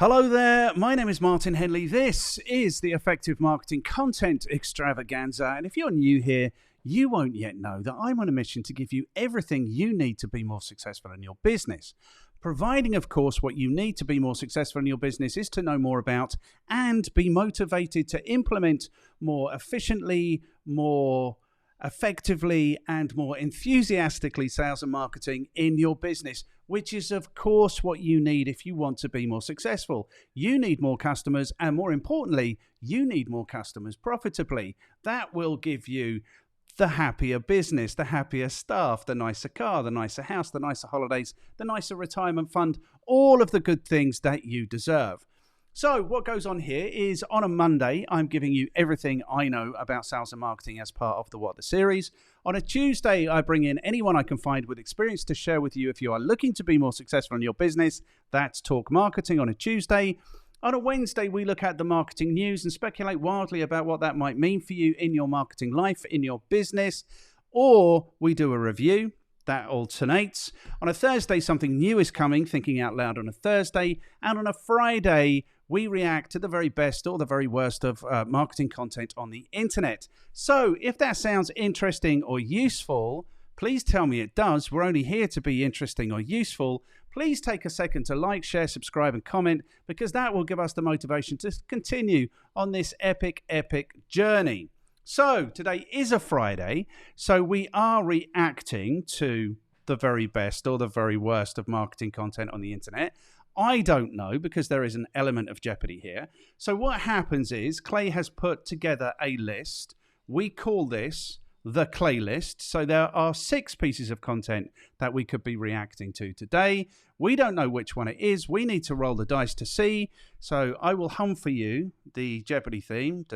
Hello there, my name is Martin Henley. This is the Effective Marketing Content Extravaganza. And if you're new here, you won't yet know that I'm on a mission to give you everything you need to be more successful in your business. Providing, of course, what you need to be more successful in your business is to know more about and be motivated to implement more efficiently, more effectively, and more enthusiastically sales and marketing in your business, which is, of course, what you need if you want to be more successful. You need more customers, and more importantly, you need more customers profitably. That will give you the happier business, the happier staff, the nicer car, the nicer house, the nicer holidays, the nicer retirement fund, all of the good things that you deserve. So what goes on here is on a Monday, I'm giving you everything I know about sales and marketing as part of the What the series. On a Tuesday, I bring in anyone I can find with experience to share with you if you are looking to be more successful in your business. That's Talk Marketing on a Tuesday. On a Wednesday, we look at the marketing news and speculate wildly about what that might mean for you in your marketing life, in your business, or we do a review. That alternates. On a Thursday, something new is coming, Thinking Out Loud on a Thursday. And on a Friday, we react to the very best or the very worst of marketing content on the internet. So if that sounds interesting or useful, please tell me it does. We're only here to be interesting or useful. Please take a second to like, share, subscribe, and comment, because that will give us the motivation to continue on this epic journey. So today is a Friday, so we are reacting to the very best or the very worst of marketing content on the internet. I don't know, because there is an element of jeopardy here. So what happens is Clay has put together a list. We call this the Clay list. So there are 6 pieces of content that we could be reacting to today. We don't know which one it is. We need to roll the dice to see. So I will hum for you the Jeopardy theme.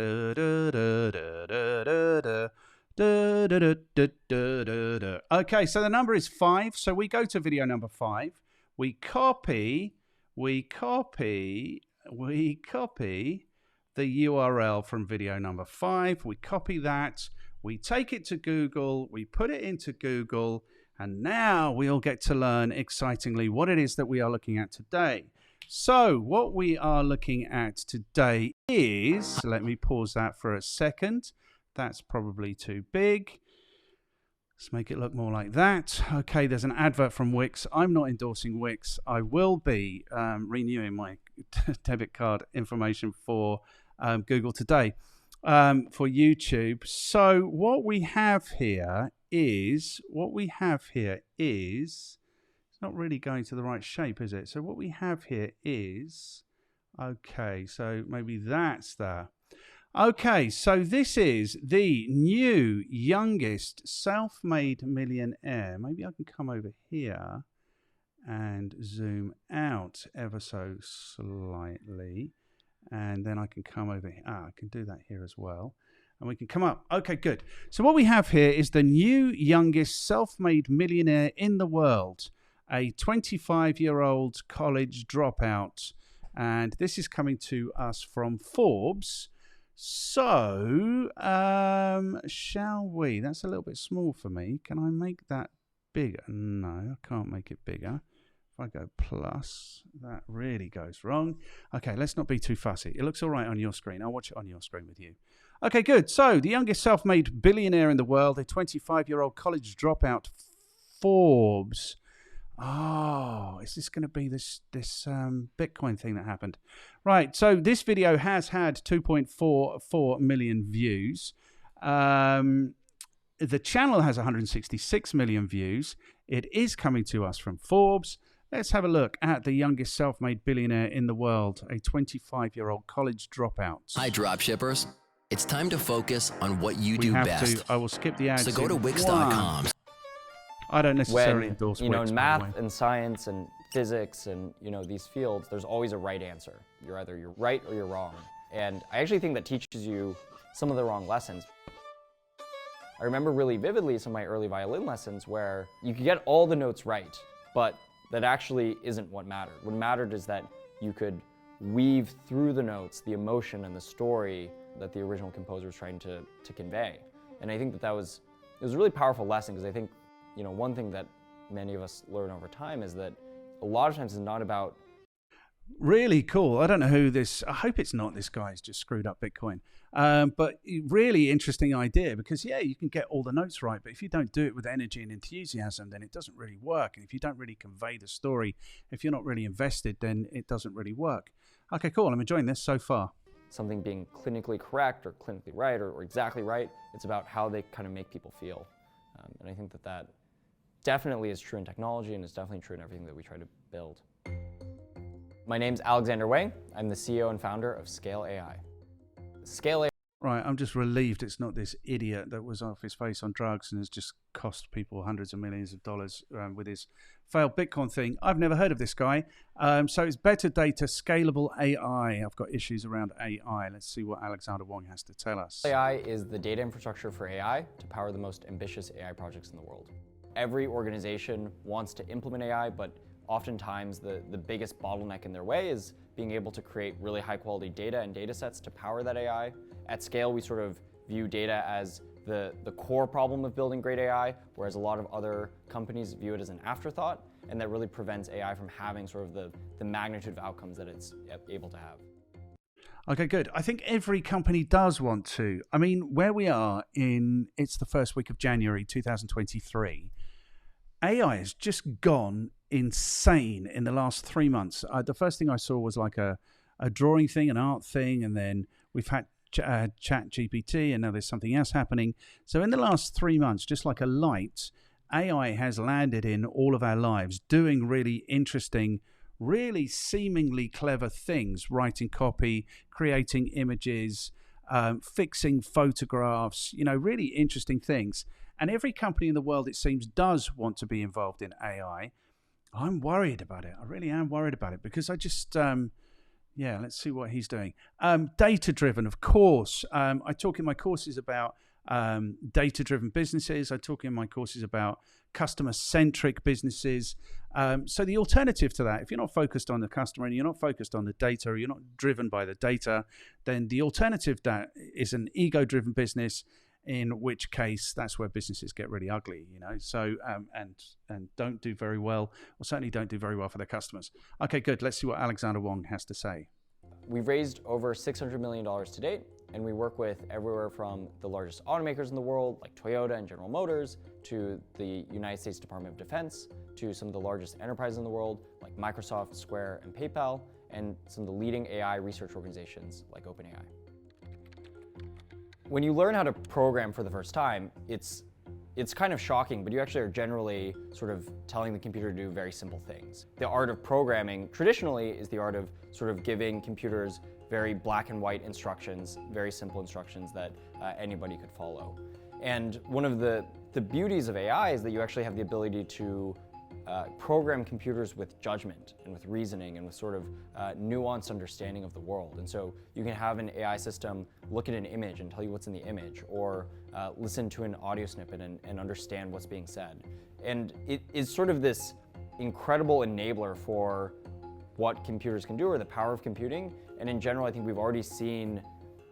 Okay, so the number is 5. So we go to video number 5. We copy the URL from video number 5. We copy that. We take it to Google. We put it into Google. And now we all get to learn excitingly what it is that we are looking at today. So what we are looking at today is, let me pause that for a second. That's probably too big. Let's make it look more like that. Okay, there's an advert from Wix. I'm not endorsing Wix. I will be renewing my debit card information for Google today, for YouTube. So what we have here is, it's not really going to the right shape, is it? So what we have here is, okay, so maybe that's there. Okay, so this is the new youngest self-made millionaire. Maybe I can come over here and zoom out ever so slightly. And then I can come over here. I can do that here as well. And we can come up. Okay, good. So what we have here is the new youngest self-made millionaire in the world, a 25-year-old college dropout. And this is coming to us from Forbes. So, shall we? That's a little bit small for me. Can I make that bigger? No, I can't make it bigger. If I go plus, that really goes wrong. Okay, let's not be too fussy. It looks all right on your screen. I'll watch it on your screen with you. Okay, good. So, the youngest self-made billionaire in the world, a 25-year-old college dropout, Forbes. Oh, is this going to be this Bitcoin thing that happened? Right, so this video has had 2.44 million views. The channel has 166 million views. It is coming to us from Forbes. Let's have a look at the youngest self-made billionaire in the world, a 25-year-old college dropout. Hi, dropshippers. It's time to focus on what you do best. I will skip the ads. So go to Wix.com. I don't necessarily endorse Wix. Wix, In math and science and physics and these fields, there's always a right answer. You're either right or you're wrong. And I actually think that teaches you some of the wrong lessons. I remember really vividly some of my early violin lessons where you could get all the notes right, but that actually isn't what mattered. What mattered is that you could weave through the notes the emotion and the story that the original composer was trying to convey. And I think it was a really powerful lesson, because I think one thing that many of us learn over time is that a lot of times it's not about Really cool. I don't know who this. I hope it's not this guy who's just screwed up Bitcoin. But really interesting idea because yeah, you can get all the notes right, but if you don't do it with energy and enthusiasm, then it doesn't really work. And if you don't really convey the story, if you're not really invested, then it doesn't really work. Okay, cool. I'm enjoying this so far. Something being clinically correct or clinically right or exactly right. It's about how they kind of make people feel. And I think that definitely is true in technology and is definitely true in everything that we try to build. My name's Alexander Wang. I'm the CEO and founder of Scale AI. Scale AI. Right, I'm just relieved it's not this idiot that was off his face on drugs and has just cost people hundreds of millions of dollars with his failed Bitcoin thing. I've never heard of this guy. So it's better data, scalable AI. I've got issues around AI. Let's see what Alexander Wang has to tell us. AI is the data infrastructure for AI to power the most ambitious AI projects in the world. Every organization wants to implement AI, but oftentimes the biggest bottleneck in their way is being able to create really high quality data and data sets to power that AI. At Scale, we sort of view data as the core problem of building great AI, whereas a lot of other companies view it as an afterthought, and that really prevents AI from having sort of the magnitude of outcomes that it's able to have. Okay, good. I think every company does want to. I mean, where we are it's the first week of January 2023, AI has just gone insane in the last 3 months. The first thing I saw was like a drawing thing, an art thing, and then we've had Chat GPT, and now there's something else happening. So in the last 3 months, just like a light, AI has landed in all of our lives, doing really interesting, really seemingly clever things, writing copy, creating images, fixing photographs, really interesting things. And every company in the world, it seems, does want to be involved in AI. I'm worried about it. I really am worried about it because I just, let's see what he's doing. Data-driven, of course. I talk in my courses about data-driven businesses. I talk in my courses about customer-centric businesses. So the alternative to that, if you're not focused on the customer and you're not focused on the data, or you're not driven by the data, then the alternative that is an ego-driven business, in which case that's where businesses get really ugly, so and don't do very well, or certainly don't do very well for their customers. Okay, good. Let's see what Alexander Wang has to say. We've raised over $600 million to date, and we work with everywhere from the largest automakers in the world, like Toyota and General Motors, to the United States Department of Defense, to some of the largest enterprises in the world, like Microsoft, Square, and PayPal, and some of the leading AI research organizations, like OpenAI. When you learn how to program for the first time, it's kind of shocking, but you actually are generally sort of telling the computer to do very simple things. The art of programming traditionally is the art of sort of giving computers very black and white instructions, very simple instructions that anybody could follow. And one of the beauties of AI is that you actually have the ability to program computers with judgment and with reasoning and with sort of nuanced understanding of the world. And so you can have an AI system look at an image and tell you what's in the image, or listen to an audio snippet and understand what's being said. And it is sort of this incredible enabler for what computers can do, or the power of computing. And in general, I think we've already seen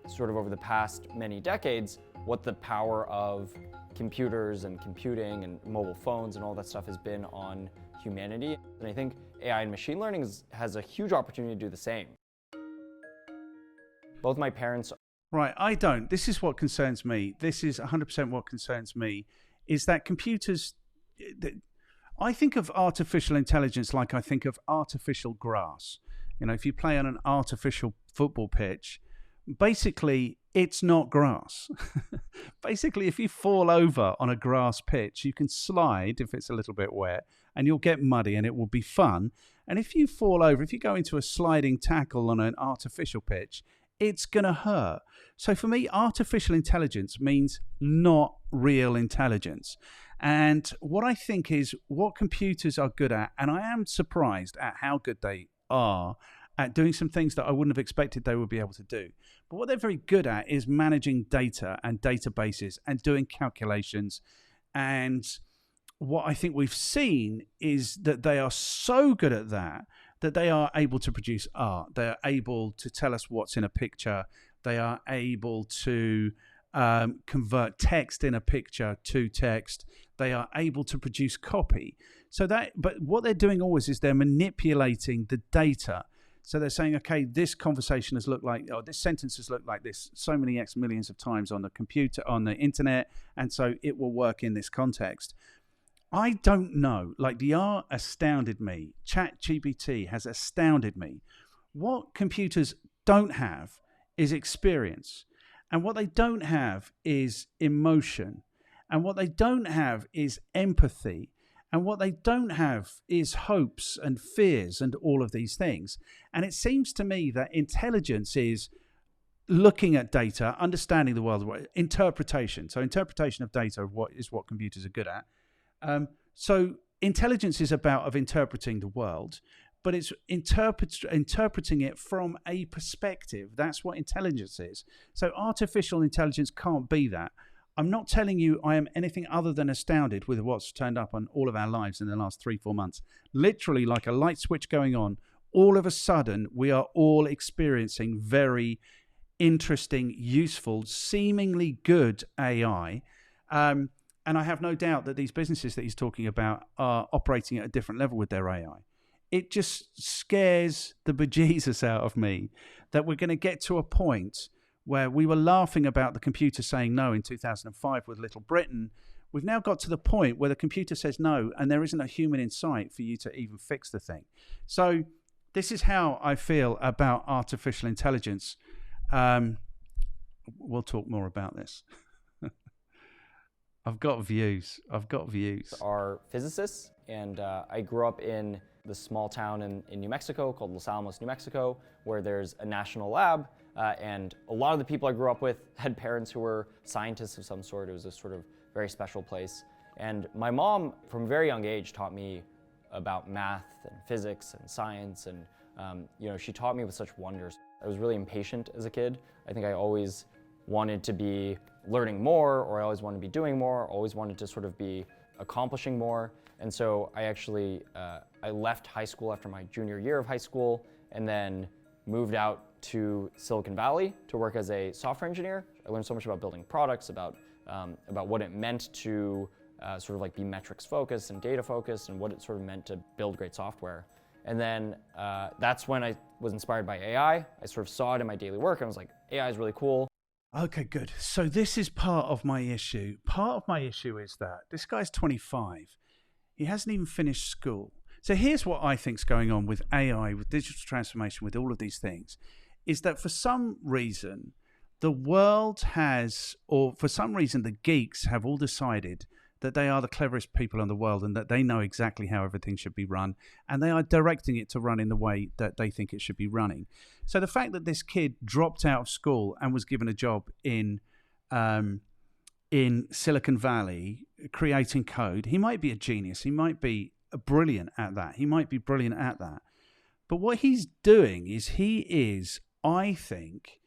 sort of over the past many decades what the power of computers and computing and mobile phones and all that stuff has been on humanity. And I think AI and machine learning has a huge opportunity to do the same. Both my parents... Right, I don't. This is what concerns me. This is 100% what concerns me, is that computers... I think of artificial intelligence like I think of artificial grass. If you play on an artificial football pitch, basically, it's not grass. Basically, if you fall over on a grass pitch, you can slide if it's a little bit wet, and you'll get muddy and it will be fun. And if you fall over, if you go into a sliding tackle on an artificial pitch, it's going to hurt. So for me, artificial intelligence means not real intelligence. And what I think is what computers are good at, and I am surprised at how good they are at doing some things that I wouldn't have expected they would be able to do. But what they're very good at is managing data and databases and doing calculations. And what I think we've seen is that they are so good at that they are able to produce art. They are able to tell us what's in a picture. They are able to convert text in a picture to text. They are able to produce copy. But what they're doing always is they're manipulating the data. So they're saying, okay, this conversation has looked like, or this sentence has looked like this so many X millions of times on the computer, on the internet, and so it will work in this context. I don't know. Like, the art astounded me. ChatGPT has astounded me. What computers don't have is experience. And what they don't have is emotion. And what they don't have is empathy. And what they don't have is hopes and fears and all of these things. And it seems to me that intelligence is looking at data, understanding the world, interpretation. So interpretation of data is what computers are good at. So intelligence is about interpreting the world, but it's interpreting it from a perspective. That's what intelligence is. So artificial intelligence can't be that. I'm not telling you I am anything other than astounded with what's turned up on all of our lives in the last 3-4 months. Literally like a light switch going on. All of a sudden, we are all experiencing very interesting, useful, seemingly good AI. And I have no doubt that these businesses that he's talking about are operating at a different level with their AI. It just scares the bejesus out of me that we're going to get to a point where we were laughing about the computer saying no in 2005 with Little Britain. We've now got to the point where the computer says no and there isn't a human in sight for you to even fix the thing. So this is how I feel about artificial intelligence. We'll talk more about this. I've got views. Are physicists, and I grew up in the small town in New Mexico called Los Alamos, New Mexico, where there's a national lab, and a lot of the people I grew up with had parents who were scientists of some sort. It was a sort of very special place. And my mom, from a very young age, taught me about math and physics and science, and she taught me with such wonders. I was really impatient as a kid. I think I always wanted to be learning more, or I always wanted to be doing more, always wanted to sort of be accomplishing more. And so I actually, I left high school after my junior year of high school and then moved out to Silicon Valley to work as a software engineer. I learned so much about building products, about what it meant to sort of like be metrics focused and data focused, and what it sort of meant to build great software. And then that's when I was inspired by AI. I sort of saw it in my daily work and I was like, AI is really cool. Okay, good. So this is part of my issue. Part of my issue is that this guy's 25. He hasn't even finished school. So here's what I think's going on with AI, with digital transformation, with all of these things, is that for some reason, the world has, or for some reason, the geeks have all decided that they are the cleverest people in the world and that they know exactly how everything should be run, and they are directing it to run in the way that they think it should be running. So the fact that this kid dropped out of school and was given a job in Silicon Valley creating code, he might be a genius. He might be brilliant at that. But what he's doing is he is, I think,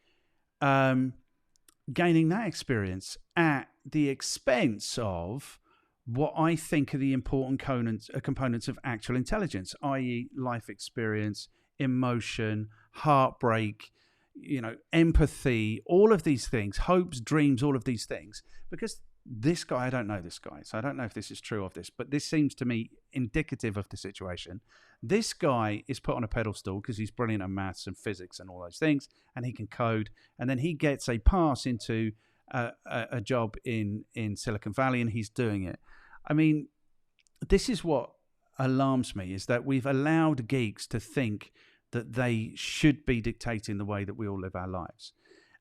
gaining that experience at the expense of what I think are the important components of actual intelligence, i.e. life experience, emotion, heartbreak, empathy, all of these things, hopes, dreams, all of these things. Because this guy, I don't know this guy, so I don't know if this is true of this, but this seems to me indicative of the situation. This guy is put on a pedestal because he's brilliant at maths and physics and all those things, and he can code, and then he gets a pass into a job in Silicon Valley, and he's doing it. I mean, this is what alarms me, is that we've allowed geeks to think that they should be dictating the way that we all live our lives.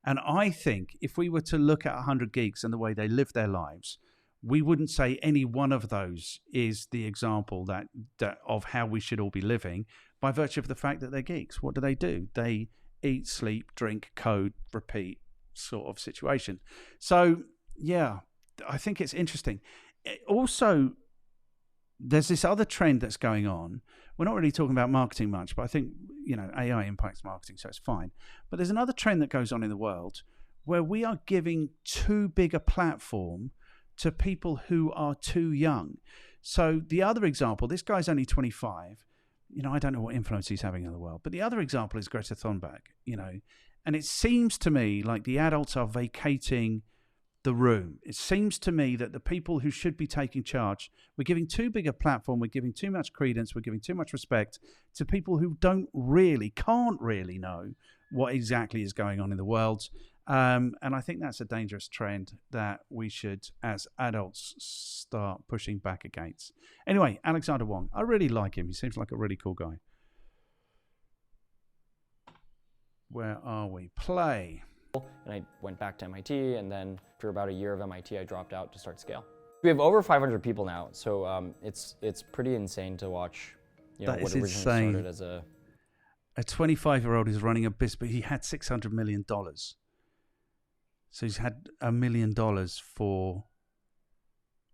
And I think if we were to look at 100 geeks and the way they live their lives, we wouldn't say any one of those is the example that of how we should all be living, by virtue of the fact that they're geeks. What do? They eat, sleep, drink, code, repeat sort of situation. So, yeah, I think it's interesting. Also, there's this other trend that's going on. We're not really talking about marketing much, but I think, AI impacts marketing, so it's fine. But there's another trend that goes on in the world where we are giving too big a platform to people who are too young. So the other example, this guy's only 25. I don't know what influence he's having in the world. But the other example is Greta Thunberg, and it seems to me like the adults are vacating the room. It seems to me that the people who should be taking charge, we're giving too big a platform, we're giving too much credence, we're giving too much respect to people who can't really know what exactly is going on in the world. And I think that's a dangerous trend that we should, as adults, start pushing back against. Anyway, Alexander Wong, I really like him. He seems like a really cool guy. Where are we? Play. And I went back to MIT, and then after about a year of MIT, I dropped out to start Scale. We have over 500 people now, so it's pretty insane to watch. You know, that what is originally insane. Started as a 25-year-old is running a business, but he had $600 million. So he's had $1 million for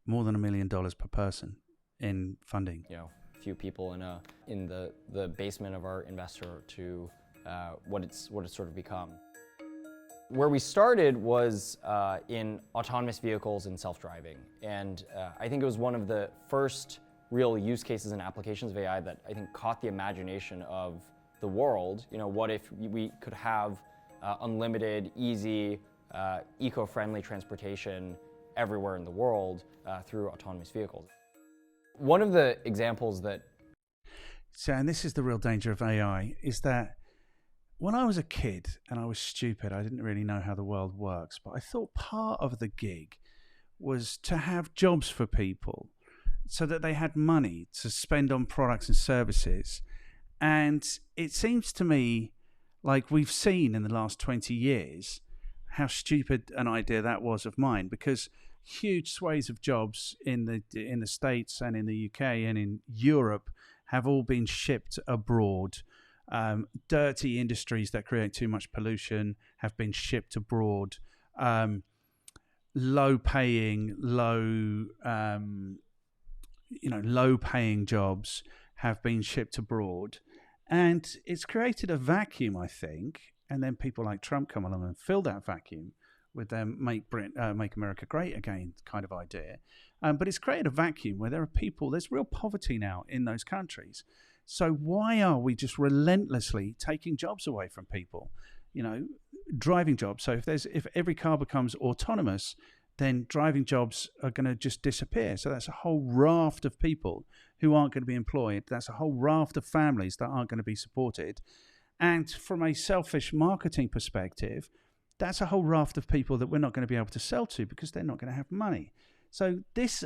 more than $1 million per person in funding. You know, a few people in the basement of our investor to what it's sort of become. Where we started was in autonomous vehicles and self-driving, and I think it was one of the first real use cases and applications of AI that I think caught the imagination of the world. You know, what if we could have unlimited, easy, eco-friendly transportation everywhere in the world through autonomous vehicles? One of the examples that... So, and this is the real danger of AI, is that when I was a kid and I was stupid, I didn't really know how the world works, but I thought part of the gig was to have jobs for people so that they had money to spend on products and services. And it seems to me like we've seen in the last 20 years how stupid an idea that was of mine, because huge swathes of jobs in the States and in the UK and in Europe have all been shipped abroad. Dirty industries that create too much pollution have been shipped abroad. Low-paying jobs have been shipped abroad, and it's created a vacuum, I think. And then people like Trump come along and fill that vacuum with their "Make America Great Again" kind of idea. But it's created a vacuum where there's real poverty now in those countries. So why are we just relentlessly taking jobs away from people? You know, driving jobs. So if every car becomes autonomous, then driving jobs are going to just disappear. So that's a whole raft of people who aren't going to be employed. That's a whole raft of families that aren't going to be supported. And from a selfish marketing perspective, that's a whole raft of people that we're not going to be able to sell to because they're not going to have money. So this,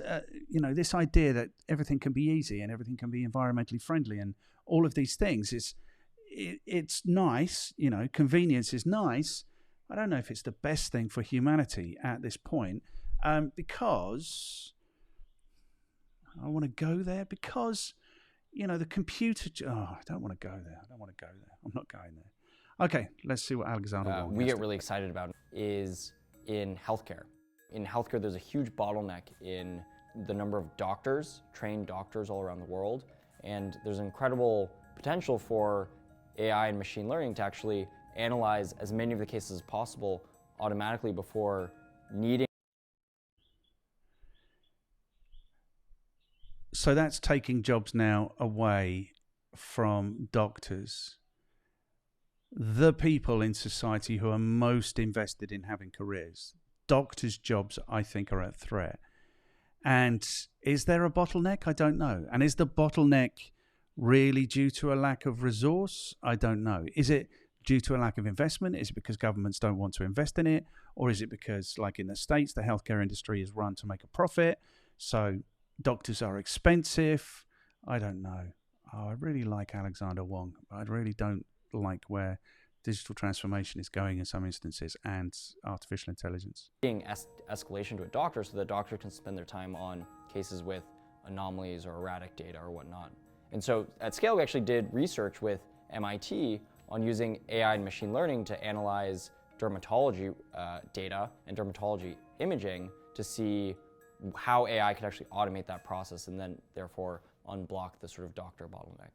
this idea that everything can be easy and everything can be environmentally friendly and all of these things it's nice. You know, convenience is nice. I don't know if it's the best thing for humanity at this point, because I want to go there because, the computer. I don't want to go there. I'm not going there. Okay, let's see what Alexander we get really excited about is in healthcare. In healthcare, there's a huge bottleneck in the number of doctors, trained doctors all around the world, and there's incredible potential for AI and machine learning to actually analyze as many of the cases as possible automatically before needing. So that's taking jobs now away from doctors, the people in society who are most invested in having careers. Doctors' jobs, I think, are at threat. And is there a bottleneck? I don't know. And is the bottleneck really due to a lack of resource? I don't know. Is it due to a lack of investment? Is it because governments don't want to invest in it? Or is it because, like in the States, the healthcare industry is run to make a profit? So doctors are expensive. I don't know. I really like Alexander Wong. I really don't like where digital transformation is going in some instances, and artificial intelligence. Escalation to a doctor so the doctor can spend their time on cases with anomalies or erratic data or whatnot. And so at Scale, we actually did research with MIT on using AI and machine learning to analyze dermatology data and dermatology imaging to see how AI could actually automate that process and then therefore unblock the sort of doctor bottleneck.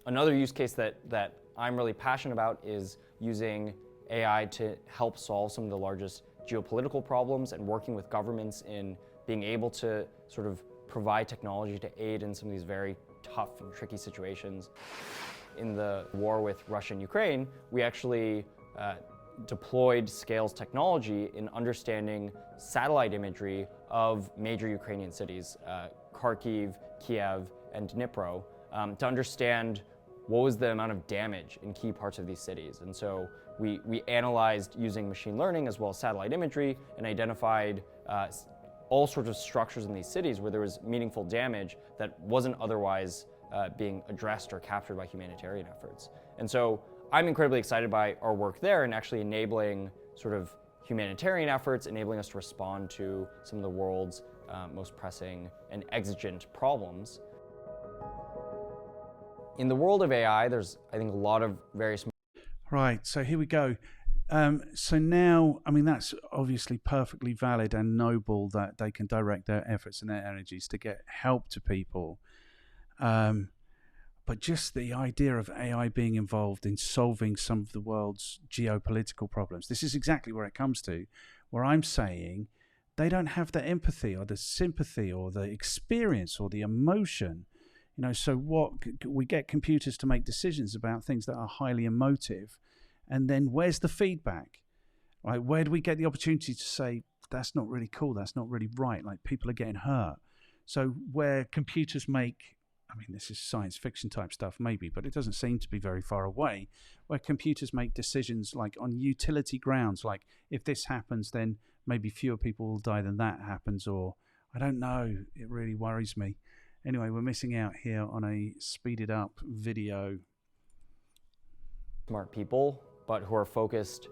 Another use case that I'm really passionate about is using AI to help solve some of the largest geopolitical problems and working with governments in being able to sort of provide technology to aid in some of these very tough and tricky situations. In the war with Russia and Ukraine, we actually deployed scales technology in understanding satellite imagery of major Ukrainian cities, Kharkiv, Kiev, and Dnipro, to understand what was the amount of damage in key parts of these cities. And so we analyzed using machine learning as well as satellite imagery and identified all sorts of structures in these cities where there was meaningful damage that wasn't otherwise being addressed or captured by humanitarian efforts. And so I'm incredibly excited by our work there and actually enabling sort of humanitarian efforts, enabling us to respond to some of the world's most pressing and exigent problems. In the world of AI, there's, I think, a lot of various... Right, so here we go. So now, I mean, that's obviously perfectly valid and noble that they can direct their efforts and their energies to get help to people. But just the idea of AI being involved in solving some of the world's geopolitical problems, this is exactly where it comes to, where I'm saying they don't have the empathy or the sympathy or the experience or the emotion. You know, so what we get computers to make decisions about things that are highly emotive, and then where's the feedback? Right? Where do we get the opportunity to say that's not really cool, that's not really right, like people are getting hurt? So where computers make, I mean, this is science fiction type stuff maybe, but it doesn't seem to be very far away, where computers make decisions like on utility grounds, like if this happens, then maybe fewer people will die than that happens, or I don't know, it really worries me. Anyway, we're missing out here on a speeded up video. Smart people, but who are focused,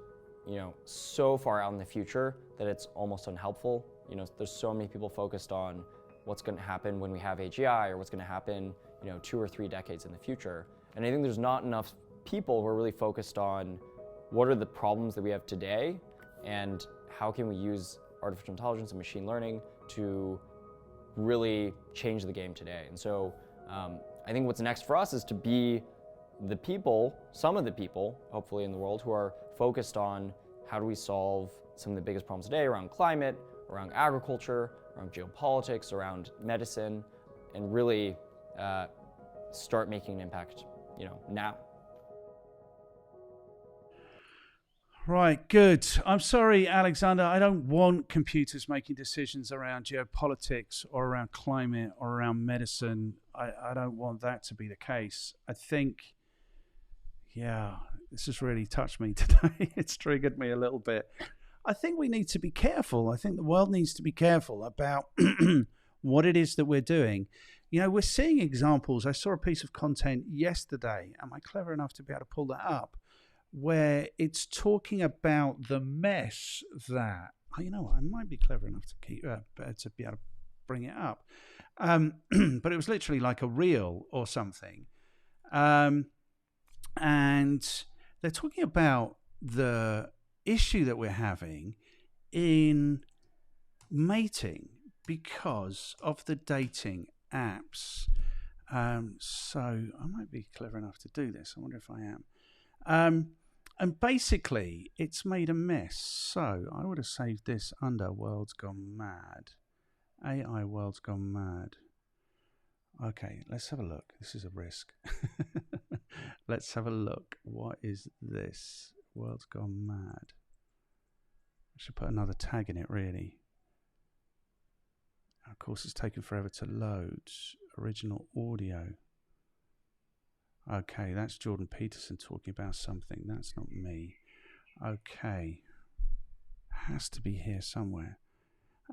you know, so far out in the future that it's almost unhelpful. You know, there's so many people focused on what's going to happen when we have AGI or what's going to happen, you know, 2 or 3 decades in the future. And I think there's not enough people who are really focused on what are the problems that we have today and how can we use artificial intelligence and machine learning to really change the game today. And so I think what's next for us is to be the people, some of the people, hopefully in the world, who are focused on how do we solve some of the biggest problems today around climate, around agriculture, around geopolitics, around medicine, and really start making an impact, you know, now. Right, good. I'm sorry, Alexander, I don't want computers making decisions around geopolitics or around climate or around medicine. I don't want that to be the case. I think, yeah, this has really touched me today. It's triggered me a little bit. I think we need to be careful. I think the world needs to be careful about what it is that we're doing. You know, we're seeing examples. I saw a piece of content yesterday. Am I clever enough to be able to pull that up? Where it's talking about the mess that, you know, I might be clever enough to keep to be able to bring it up, but it was literally like a reel or something, and they're talking about the issue that we're having in mating because of the dating apps. So I might be clever enough to do this. I wonder if I am. And basically, it's made a mess. So I would have saved this under World's Gone Mad. AI World's Gone Mad. Okay, let's have a look. This is a risk. Let's have a look. What is this? World's Gone Mad. I should put another tag in it, really. Of course, it's taken forever to load. Original audio. Okay, that's Jordan Peterson talking about something. That's not me. Okay. Has to be here somewhere.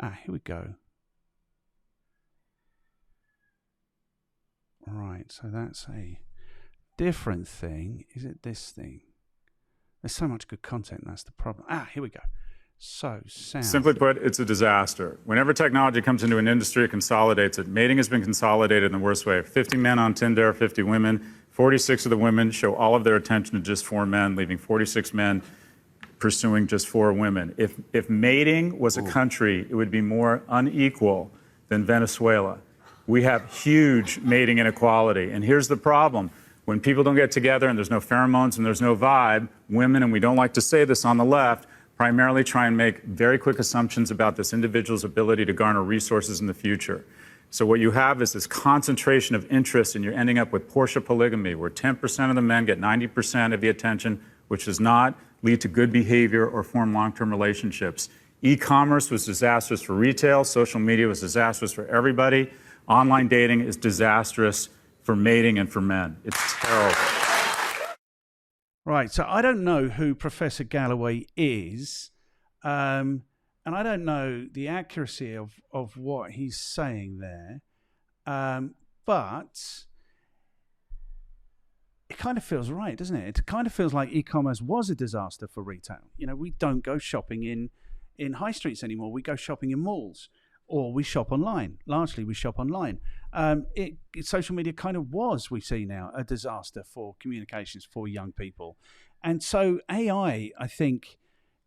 Here we go. Right, so that's a different thing. Is it this thing? There's so much good content, that's the problem. Here we go. So, sound. Simply put, it's a disaster. Whenever technology comes into an industry, it consolidates it. Mating has been consolidated in the worst way. 50 men on Tinder, 50 women. 46 of the women show all of their attention to just 4 men, leaving 46 men pursuing just 4 women. If mating was a country, it would be more unequal than Venezuela. We have huge mating inequality. And here's the problem. When people don't get together and there's no pheromones and there's no vibe, women, and we don't like to say this on the left, primarily try and make very quick assumptions about this individual's ability to garner resources in the future. So what you have is this concentration of interest, and you're ending up with Porsche polygamy, where 10% of the men get 90% of the attention, which is not lead to good behavior, or form long-term relationships. E-commerce was disastrous for retail. Social media was disastrous for everybody. Online dating is disastrous for mating and for men. It's terrible. Right, so I don't know who Professor Galloway is, and I don't know the accuracy of what he's saying there, but it kind of feels right, doesn't it? It kind of feels like e-commerce was a disaster for retail. You know, we don't go shopping in high streets anymore. We go shopping in malls, or we shop online. Largely, we shop online. Social media kind of was, we see now, a disaster for communications for young people. And so AI, I think,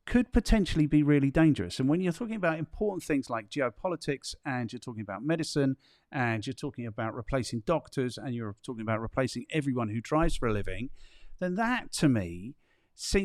could potentially be really dangerous. And when you're talking about important things like geopolitics, and you're talking about medicine, and you're talking about replacing doctors, and you're talking about replacing everyone who drives for a living, then that, to me,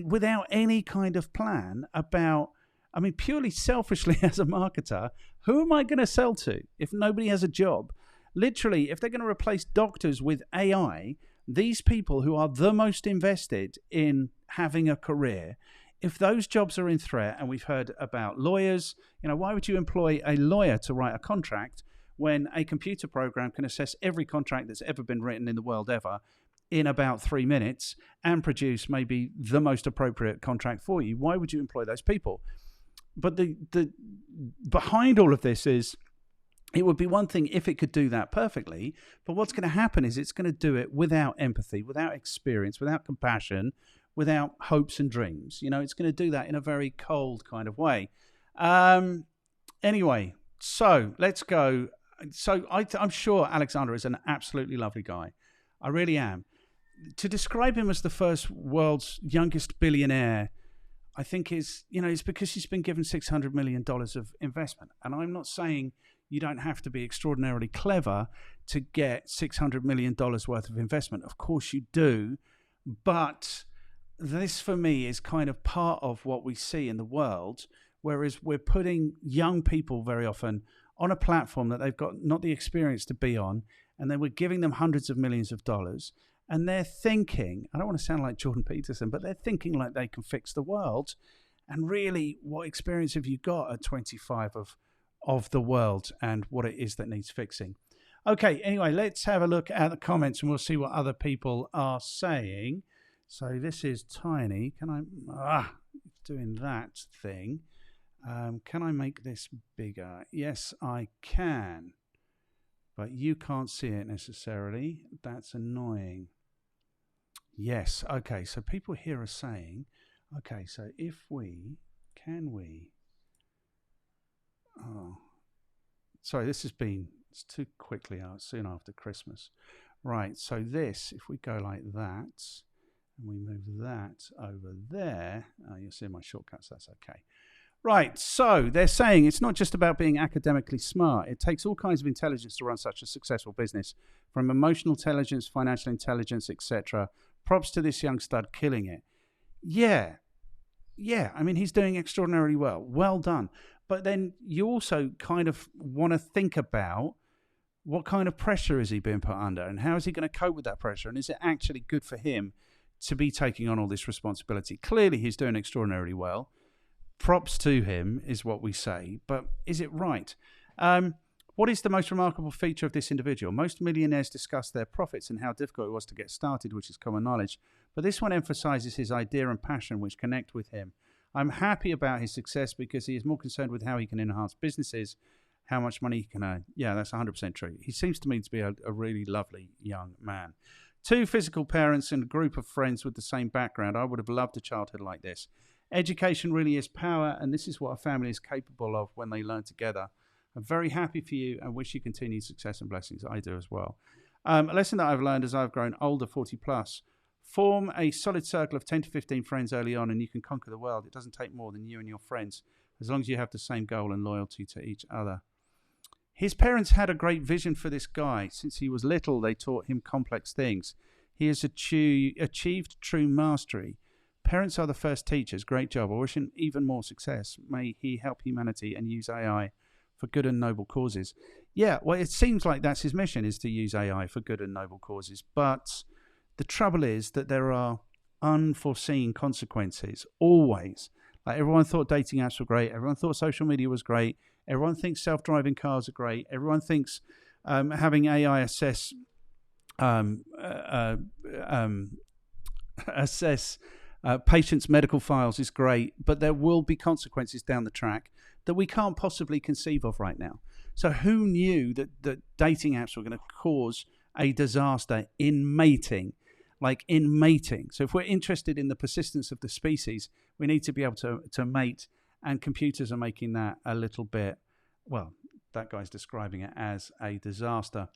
without any kind of plan about, I mean, purely selfishly as a marketer, who am I going to sell to if nobody has a job? Literally, if they're going to replace doctors with AI, these people who are the most invested in having a career, if those jobs are in threat, and we've heard about lawyers, you know, why would you employ a lawyer to write a contract when a computer program can assess every contract that's ever been written in the world ever in about 3 minutes and produce maybe the most appropriate contract for you? Why would you employ those people? But the behind all of this is, it would be one thing if it could do that perfectly, but what's going to happen is it's going to do it without empathy, without experience, without compassion, without hopes and dreams. You know, it's going to do that in a very cold kind of way. Anyway, so let's go. So I'm sure Alexander is an absolutely lovely guy. I really am. To describe him as the first world's youngest billionaire, I think is, you know, it's because he's been given $600 million of investment. And I'm not saying you don't have to be extraordinarily clever to get $600 million worth of investment. Of course you do. But this, for me, is kind of part of what we see in the world, whereas we're putting young people very often on a platform that they've got not the experience to be on, and then we're giving them hundreds of millions of dollars, and they're thinking, I don't want to sound like Jordan Peterson, but they're thinking like they can fix the world. And really, what experience have you got at 25 of the world and what it is that needs fixing? Okay, anyway, let's have a look at the comments and we'll see what other people are saying. So this is tiny. Can I, doing that thing. Can I make this bigger? Yes, I can. But you can't see it necessarily. That's annoying. Yes, okay, so people here are saying, okay, so if we, can we, oh, sorry, this has been, it's too quickly out, soon after Christmas. Right, so this, if we go like that, and we move that over there, you'll see my shortcuts, that's okay. Right, so they're saying it's not just about being academically smart. It takes all kinds of intelligence to run such a successful business, from emotional intelligence, financial intelligence, etc. Props to this young stud killing it. Yeah, I mean, he's doing extraordinarily well. Well done. But then you also kind of want to think about what kind of pressure is he being put under and how is he going to cope with that pressure? And is it actually good for him to be taking on all this responsibility? Clearly, he's doing extraordinarily well. Props to him is what we say, but is it right? What is the most remarkable feature of this individual? Most millionaires discuss their profits and how difficult it was to get started, which is common knowledge, but this one emphasizes his idea and passion which connect with him. I'm happy about his success because he is more concerned with how he can enhance businesses, how much money he can earn. Yeah, that's 100% true. He seems to me to be a really lovely young man. 2 physical parents and a group of friends with the same background. I would have loved a childhood like this. Education really is power, and this is what a family is capable of when they learn together. I'm very happy for you and wish you continued success and blessings. I do as well. A lesson that I've learned as I've grown older, 40 plus, form a solid circle of 10 to 15 friends early on and you can conquer the world. It doesn't take more than you and your friends, as long as you have the same goal and loyalty to each other. His parents had a great vision for this guy. Since he was little, they taught him complex things. He has achieved true mastery. Parents are the first teachers. Great job. I wish him even more success. May he help humanity and use AI for good and noble causes. Yeah, well, it seems like that's his mission, is to use AI for good and noble causes. But the trouble is that there are unforeseen consequences, always. Like everyone thought dating apps were great. Everyone thought social media was great. Everyone thinks self-driving cars are great. Everyone thinks having AI assess patients' medical files is great, but there will be consequences down the track that we can't possibly conceive of right now. So who knew that dating apps were going to cause a disaster in mating? Like in mating. So if we're interested in the persistence of the species, we need to be able to mate, and computers are making that a little bit, well, that guy's describing it as a disaster.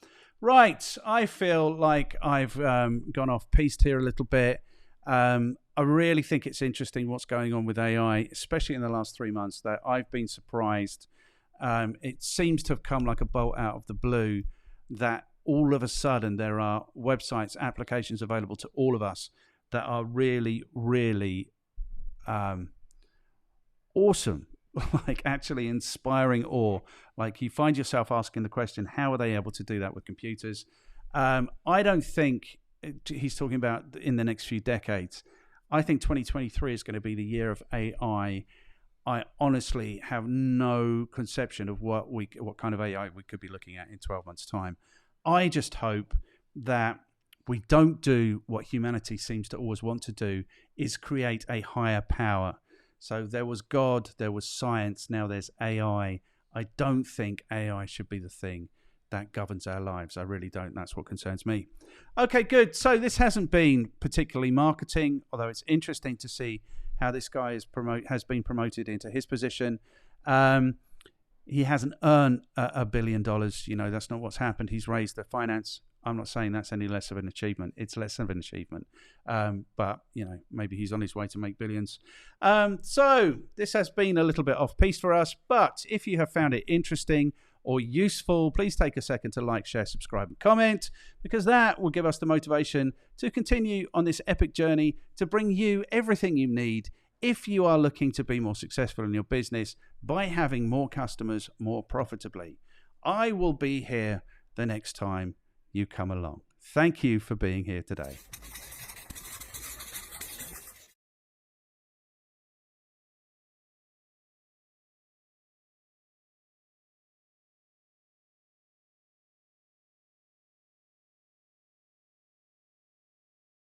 Right, I feel like I've gone off piste here a little bit. I really think it's interesting what's going on with AI, especially in the last 3 months, that I've been surprised. It seems to have come like a bolt out of the blue that all of a sudden there are websites, applications available to all of us that are really, really awesome, like actually inspiring awe. Like you find yourself asking the question, how are they able to do that with computers? I don't think he's talking about in the next few decades. I think 2023 is going to be the year of AI. I honestly have no conception of what kind of AI we could be looking at in 12 months' time. I just hope that we don't do what humanity seems to always want to do, is create a higher power. So there was God, there was science, now there's AI. I don't think AI should be the thing that governs our lives. I really don't. That's what concerns me. Okay, good. So this hasn't been particularly marketing, although it's interesting to see how this guy has been promoted into his position. He hasn't earned $1 billion. You know, that's not what's happened. He's raised the finance. I'm not saying that's any less of an achievement. It's less of an achievement. But, you know, maybe he's on his way to make billions. So this has been a little bit off piste for us. But if you have found it interesting or useful, please take a second to like, share, subscribe, and comment, because that will give us the motivation to continue on this epic journey to bring you everything you need if you are looking to be more successful in your business by having more customers more profitably. I will be here the next time you come along. Thank you for being here today.